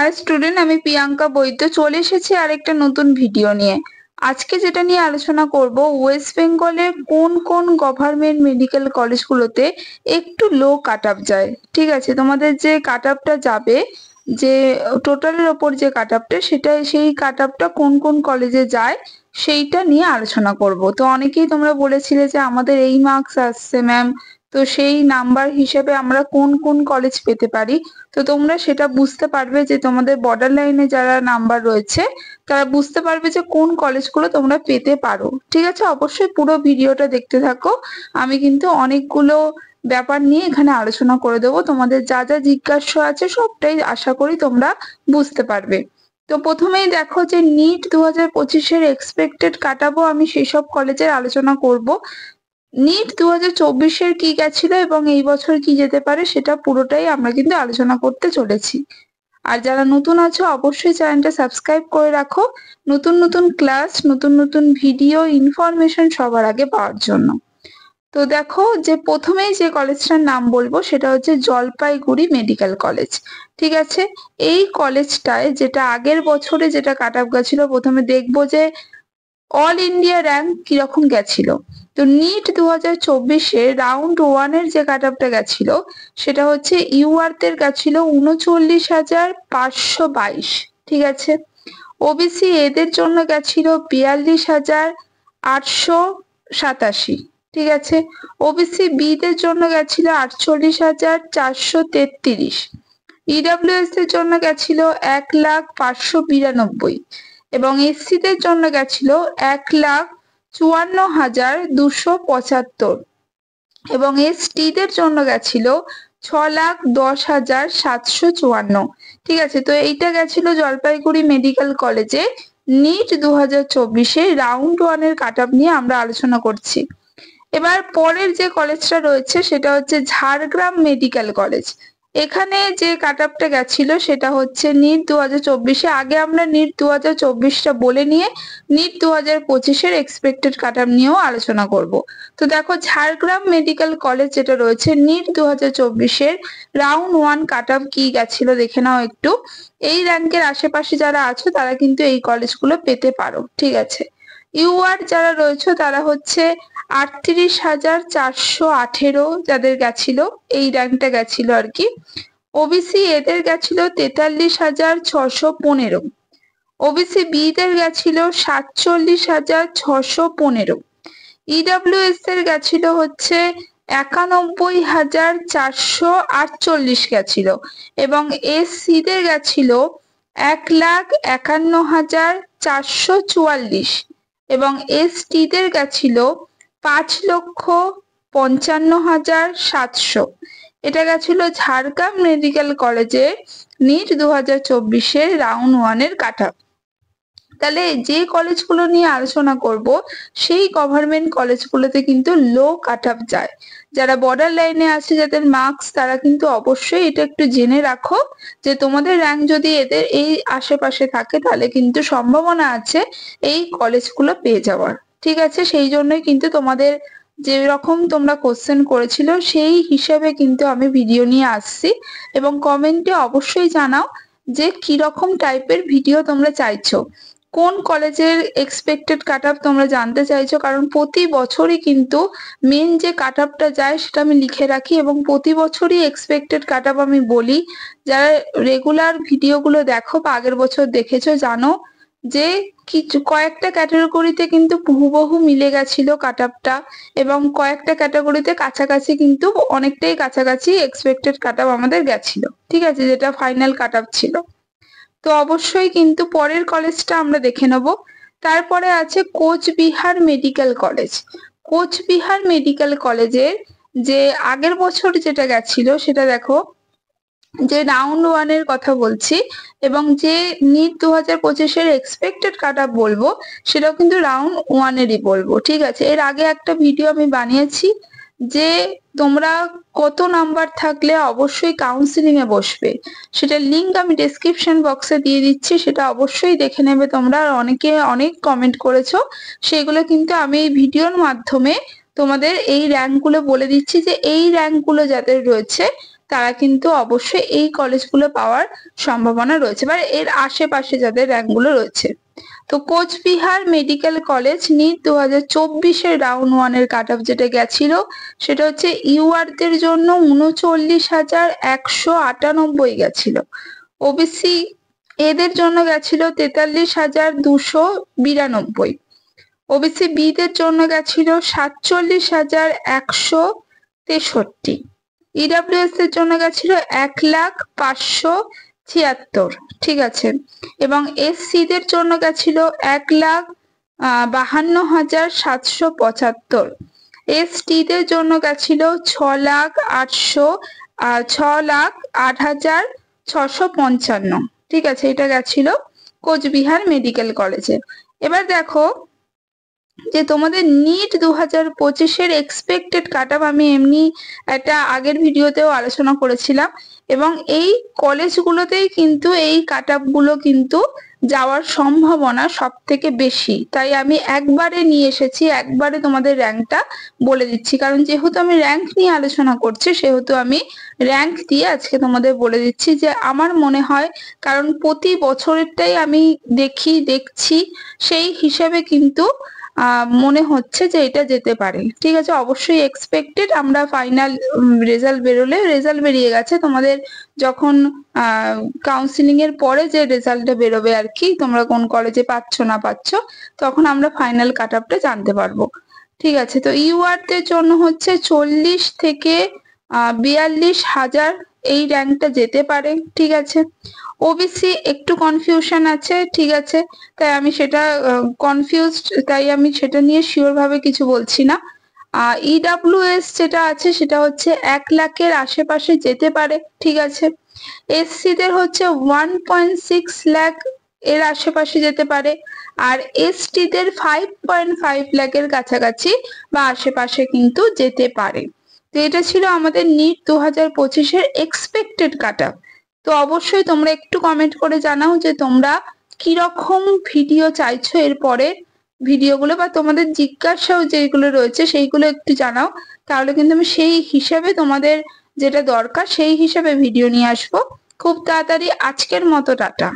High student, আমি প্রিয়াঙ্কা বৈদ্য চলে এসেছি আরেকটা নতুন ভিডিও নিয়ে। আজকে যেটা নিয়ে আলোচনা করব, ওয়েস্ট বেঙ্গলের কোন কোন গভর্নমেন্ট মেডিকেল কলেজগুলোতে একটু লো কাট অফ যায়। ঠিক আছে, তোমাদের যে কাট অফটা যাবে, যে টোটালের ওপর যে কাট অফটা, সেটা সেই কাট অফটা কোন কোন কলেজে যায় সেইটা নিয়ে আলোচনা করব। তো অনেকেই তোমরা বলেছিলে যে আমাদের এই মার্কস আসছে ম্যাম, তো সেই নাম্বার হিসেবে আমরা কোন কোন কলেজ পেতে পারি। তো তোমরা সেটা বুঝতে পারবে যে তোমাদের বর্ডার লাইনে যারা নাম্বার রয়েছে তারা বুঝতে পারবে যে কোন কলেজগুলো তোমরা পেতে পারো। ঠিক আছে, অবশ্যই পুরো ভিডিওটা দেখতে থাকো। আমি কিন্তু অনেকগুলো ব্যাপার নিয়ে এখানে আলোচনা করে দেবো, তোমাদের যা যা জিজ্ঞাসা আছে সবটাই আশা করি তোমরা বুঝতে পারবে। তো প্রথমেই দেখো যে নিট 2025-এর এক্সপেক্টেড কাটাবো, আমি সেই সব কলেজের আলোচনা করব। নিট 2024-এর কি গেছিল এবং এই বছর কি যেতে পারে সেটা পুরোটাই আমরা কিন্তু আলোচনা করতে চলেছি। আর যারা নতুন আছো অবশ্যই চ্যানেলটা সাবস্ক্রাইব করে রাখো, নতুন নতুন ক্লাস, নতুন নতুন ভিডিও, ইনফরমেশন সবার আগে পাওয়ার জন্য। তো দেখো যে প্রথমেই যে কলেজটার নাম বলবো সেটা হচ্ছে জলপাইগুড়ি মেডিকেল কলেজ। ঠিক আছে, এই কলেজটায় যেটা আগের বছরে যেটা কাট অফ গেছিল, প্রথমে দেখবো যে অল ইন্ডিয়া র্যাঙ্ক কিরকম গেছিল। তো নিট 2024-এ রাউন্ড 1-এর যে কাট অফটা গেছিল সেটা হচ্ছে ইউআরতের গেছিল 39,522। ঠিক আছে, ওবিসি এদের জন্য গেছিল 42,887। ঠিক আছে, ওবিসি বি দের জন্য গেছিল 48,433। ইডব্লিউএস এর জন্য গেছিল 1,592 এবং এসসি দের জন্য গেছিল 1,54,275 এবং এসটি দের জন্য গেছিল 6,10,754। ঠিক আছে, তো এইটা গেছিল জলপাইগুড়ি মেডিকেল কলেজে নিট 2024-এ রাউন্ড 1-এর কাট অফ নিয়ে আমরা আলোচনা করছি। এবার পরের যে কলেজটা রয়েছে সেটা হচ্ছে ঝাড়গ্রাম মেডিকেল কলেজ। এখানে যে কাট অফটা গেছিল সেটা হচ্ছে নিট 2024-এ। আগে আমরা নিট 2024টা বলে নিয়ে নিট 2025-এর এক্সপেক্টেড কাট অফ নিয়েও আলোচনা করব। তো দেখো ঝাড়গ্রাম মেডিকেল কলেজ যেটা রয়েছে নিট 2024-এর রাউন্ড 1 কাট অফ কি গেছিল দেখে নাও একটু। এই র্যাঙ্কের আশেপাশে যারা আছো তারা কিন্তু এই কলেজগুলো পেতে পারো। ঠিক আছে, ইউআর যারা রয়েছে তারা হচ্ছে 38,418 যাদের গেছিল, এই র্যাঙ্কটা গেছিল আর কি। ওবিসি এদের গেছিল 43,615। ওবিসি বি দের গেছিল 47,615। ইডব্লিউএস এর গেছিল হচ্ছে 91,448 গেছিল এবং এসসি দের গেছিল 1,51,444 এবং এসটি দের গেছিল 5,55,700। এটা গেছিল ঝাড়গ্রাম মেডিকেল কলেজে নিট 2024-এর রাউন্ড 1-এর কাট অফ। তাহলে যে কলেজগুলো নিয়ে আলোচনা করব সেই গভর্নমেন্ট কলেজগুলোতে কিন্তু লো কাট অফ যায়। যারা বর্ডার লাইনে আছে যাদের মার্কস, তারা কিন্তু অবশ্যই এটা একটু জেনে রাখো যে তোমাদের র্যাঙ্ক যদি এদের এই আশেপাশে থাকে তাহলে কিন্তু সম্ভাবনা আছে এই কলেজগুলো পেয়ে যাওয়ার। ঠিক আছে, সেই জন্যই কিন্তু তোমাদের যে রকম তোমরা কোশ্চেন করেছিল সেই হিসেবে কিন্তু আমি ভিডিও নিয়ে আসছি, এবং কমেন্টে অবশ্যই জানাও যে কি রকম টাইপের ভিডিও তোমরা চাইছো, কোন কলেজের এক্সপেক্টেড কাট অফ তোমরা জানতে চাইছো। কারণ প্রতি বছরই কিন্তু মেন যে কাট অফটা যায় সেটা আমি লিখে রাখি এবং প্রতি বছরই এক্সপেক্টেড কাট অফ আমি বলি। যারা রেগুলার ভিডিওগুলো দেখো বা আগের বছর দেখেছো জানো যে কিছু কয়েকটা ক্যাটাগরিতে কিন্তু হুবহু মিলে গেছিল কাট অফটা, এবং কয়েকটা ক্যাটাগরিতে কাছাকাছি, কিন্তু অনেকটাই কাছাকাছি এক্সপেক্টেড কাট অফ আমাদের গেছিল। ঠিক আছে, যেটা ফাইনাল কাট অফ ছিল। তো অবশ্যই কিন্তু পরের কলেজটা আমরা দেখে নেব। তারপরে আছে Cooch Behar medical college. Cooch Behar medical কলেজের যে আগের বছর যেটা গেছিল সেটা দেখো, যে রাউন্ড 1-এর কথা বলছি এবং যে নিট 2025-এর এক্সপেক্টেড কাট অফ বলবো সেটাও কিন্তু রাউন্ড 1-এরই বলবো। ঠিক আছে, এর আগে একটা ভিডিও আমি বানিয়েছি যে তোমরা কত নাম্বার থাকলে অবশ্যই কাউন্সিলিং এ বসবে, সেটা লিংক আমি ডেসক্রিপশন বক্সে দিয়ে দিচ্ছি, সেটা অবশ্যই দেখে নেবে তোমরা। অনেকে অনেক কমেন্ট করেছো, সেগুলো কিন্তু আমি এই ভিডিওর মাধ্যমে তোমাদের এই র্যাঙ্কগুলো বলে দিচ্ছি যে এই র্যাঙ্কগুলো যাদের রয়েছে তারা কিন্তু অবশ্যই এই কলেজগুলো পাওয়ার সম্ভাবনা রয়েছে, বা এর আশেপাশে যাদের র্যাঙ্কগুলো রয়েছে। তো কোচবিহার মেডিকেল কলেজ নিট 2024-এর রাউন্ড 1-এর কাট অফ যেটা গেছিল সেটা হচ্ছে ইউআরদের জন্য 39,198 গেছিল। ওবিসি এদের জন্য গেছিল 43,292। ওবিসি বিদের জন্য গেছিল 47,163। ইডাব্লিউএস এর জন্য গেছিল 1,576। ঠিক আছে, এবং এসসিদের জন্য গেছিল 1,52,775। এসটিদের জন্য গেছিল 6,08,655। ঠিক আছে, এটা গেছিল কোচবিহার মেডিকেল কলেজে। এবার দেখো যে তোমাদের নিট 2025-এর এক্সপেক্টেড কাট অফ আমি এমনি একটা আগের ভিডিওতেও আলোচনা করেছিলাম, এবং এই কলেজগুলোতেই কিন্তু এই কাট অফ গুলো কিন্তু যাওয়ার সম্ভাবনা সব থেকে বেশি। তাই আমি একবারে নিয়ে এসেছি, একবারে তোমাদের র্যাঙ্কটা বলে দিচ্ছি, কারণ যেহেতু আমি র্যাঙ্ক নিয়ে আলোচনা করছি সেহেতু আমি র্যাঙ্ক দিয়ে আজকে তোমাদের বলে দিচ্ছি যে আমার মনে হয়, কারণ প্রতি বছরেরটাই আমি দেখছি সেই হিসেবে কিন্তু মনে হচ্ছে যে এটা যেতে পারে। ঠিক আছে, অবশ্যই এক্সপেক্টেড। আমরা ফাইনাল রেজাল্ট বেরোলে, রেজাল্ট বেরিয়ে গেছে তোমাদের, যখন কাউন্সিলিং এর পরে যে রেজাল্টটা বেরোবে আর কি, তোমরা কোন কলেজে পাচ্ছ না পাচ্ছ, তখন আমরা ফাইনাল কাট অফটা জানতে পারবো। ঠিক আছে, তো ইউআরদের জন্য হচ্ছে 40 থেকে 42,000 এই র্যাঙ্কটা যেতে পারে। ঠিক আছে, ওবিসি একটু কনফিউশন আছে। ঠিক আছে, তাই আমি সেটা কনফিউজড, তাই আমি সেটা নিয়ে শিওর ভাবে কিছু বলছি না। ইডাব্লিউএস যেটা আছে সেটা হচ্ছে 1 লাখের আশেপাশে যেতে পারে। ঠিক আছে, এসসিদের হচ্ছে 1.6 লাখ এর আশেপাশে যেতে পারে, আর এসটিদের 5.5 লাখের কাছাকাছি বা আশেপাশে কিন্তু যেতে পারে। তো এটা ছিল আমাদের নিট 2025-এর এক্সপেক্টেড কাট অফ। তো অবশ্যই তোমরা একটু কমেন্ট করে জানাও যে তোমরা কিরকম ভিডিও চাইছো এরপরে ভিডিওগুলো, বা তোমাদের জিজ্ঞাসাও যেগুলো রয়েছে সেইগুলো একটু জানাও, তাহলে কিন্তু আমি সেই হিসাবে তোমাদের যেটা দরকার সেই হিসাবে ভিডিও নিয়ে আসবো খুব তাড়াতাড়ি। আজকের মতো টাটা।